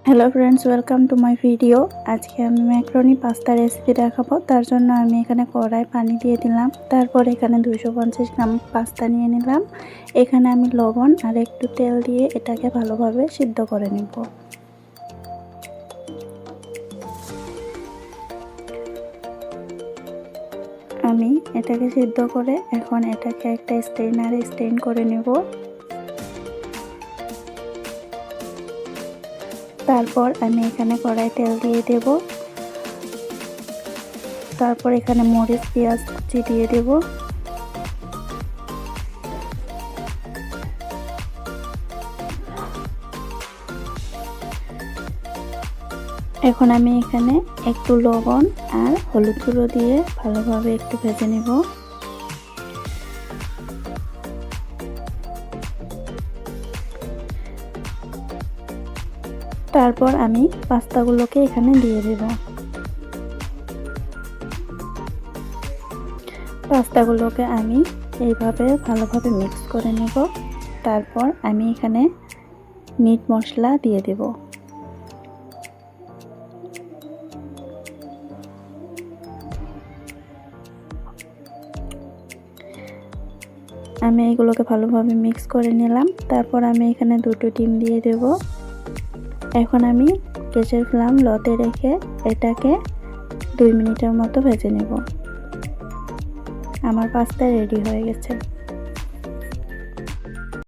Hello friends, welcome to my video. আজকে আমি macaroni pasta recipe দেখাবো। তার জন্য আমি এখানে কড়াই পানি দিয়ে দিলাম। তারপর এখানে 250 গ্রাম পাস্তা নিয়ে নিলাম। এখানে আমি লবণ আর একটু তেল দিয়ে এটাকে ভালোভাবে সিদ্ধ করে নেব। আমি এটাকে সিদ্ধ করে এখন এটাকে একটা স্ট্রেনারে স্ট্রেন করে নেব। তারপর আমি এখানে কড়াই তেল দিয়ে দেব। তারপর এখানে মরিচ পেঁয়াজ কুচি দিয়ে দেব। এখন আমি এখানে একটু লবণ আর হলুদ গুঁড়ো দিয়ে ভালোভাবে একটু ভেজে নেব। তারপর আমি পাস্তাগুলোকে এখানে দিয়ে দেব। পাস্তাগুলোকে আমি এইভাবে ভালোভাবে মিক্স করে নেব। তারপর আমি এখানে মিট মশলা দিয়ে দেব। আমি এগুলোকে ভালোভাবে মিক্স করে নিলাম। তারপর আমি এখানে 2টো ডিম দিয়ে দেব। এখন আমি গ্যাসের ফ্লেম লোতে রেখে এটাকে 2 মিনিটের মতো ভেজে নেব। আমার পাস্তা রেডি হয়ে গেছে।